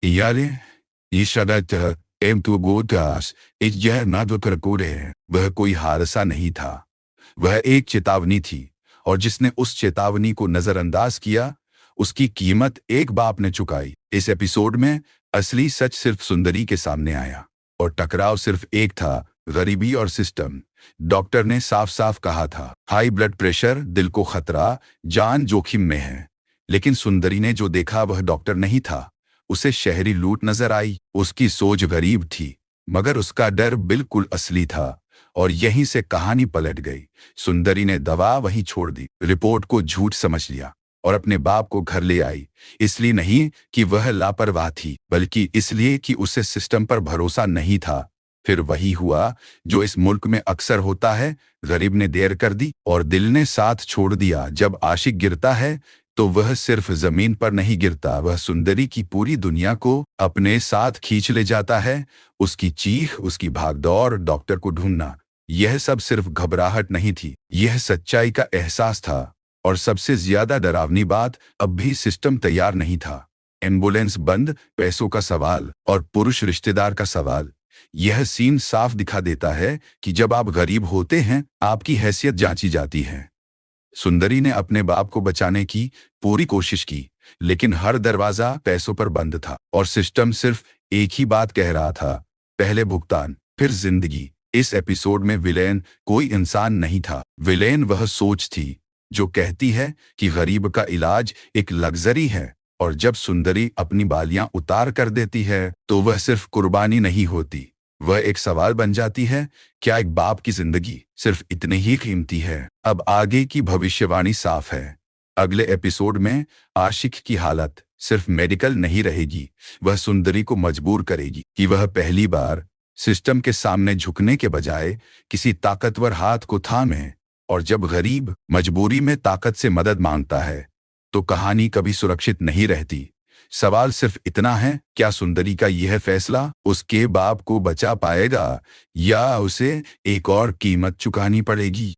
यारे ईशारत एम तो गोदास इस यह नादुकरकोरे वह कोई हादसा नहीं था, वह एक चेतावनी थी। और जिसने उस चेतावनी को नजरअंदाज किया उसकी कीमत एक बाप ने चुकाई। इस एपिसोड में असली सच सिर्फ सुंदरी के सामने आया और टकराव सिर्फ एक था, गरीबी और सिस्टम। डॉक्टर ने साफ साफ कहा था हाई ब्लड प्रेशर, दिल को खतरा, जान जोखिम में है। लेकिन सुंदरी ने जो देखा वह डॉक्टर नहीं था, उसे शहरी लूट नजर आई। उसकी सोच गरीब थी मगर उसका डर बिल्कुल असली था। और यहीं से कहानी पलट गई। सुंदरी ने दवा वहीं छोड़ दी, रिपोर्ट को झूठ समझ लिया और अपने बाप को घर ले आई। इसलिए नहीं कि वह लापरवाह थी, बल्कि इसलिए कि उसे सिस्टम पर भरोसा नहीं था। फिर वही हुआ जो इस मुल्क में अक्सर होता है, गरीब ने देर कर दी और दिल ने साथ छोड़ दिया। जब आशिक गिरता है तो वह सिर्फ जमीन पर नहीं गिरता, वह सुंदरी की पूरी दुनिया को अपने साथ खींच ले जाता है। उसकी चीख, उसकी भागदौड़, डॉक्टर को ढूंढना, यह सब सिर्फ घबराहट नहीं थी, यह सच्चाई का एहसास था। और सबसे ज्यादा डरावनी बात, अब भी सिस्टम तैयार नहीं था। एम्बुलेंस बंद, पैसों का सवाल और पुरुष रिश्तेदार का सवाल। यह सीन साफ दिखा देता है कि जब आप गरीब होते हैं आपकी हैसियत जांची जाती है। सुंदरी ने अपने बाप को बचाने की पूरी कोशिश की, लेकिन हर दरवाजा पैसों पर बंद था और सिस्टम सिर्फ एक ही बात कह रहा था, पहले भुगतान फिर जिंदगी। इस एपिसोड में विलेन कोई इंसान नहीं था, विलेन वह सोच थी जो कहती है कि गरीब का इलाज एक लग्जरी है। और जब सुंदरी अपनी बालियां उतार कर देती है तो वह सिर्फ कुर्बानी नहीं होती, वह एक सवाल बन जाती है, क्या एक बाप की जिंदगी सिर्फ इतनी ही कीमती है? अब आगे की भविष्यवाणी साफ है। अगले एपिसोड में आशिक की हालत सिर्फ मेडिकल नहीं रहेगी, वह सुंदरी को मजबूर करेगी कि वह पहली बार सिस्टम के सामने झुकने के बजाय किसी ताकतवर हाथ को थामे। और जब गरीब मजबूरी में ताकत से मदद मांगता है तो कहानी कभी सुरक्षित नहीं रहती। सवाल सिर्फ इतना है, क्या सुंदरी का यह फैसला उसके बाप को बचा पाएगा या उसे एक और कीमत चुकानी पड़ेगी?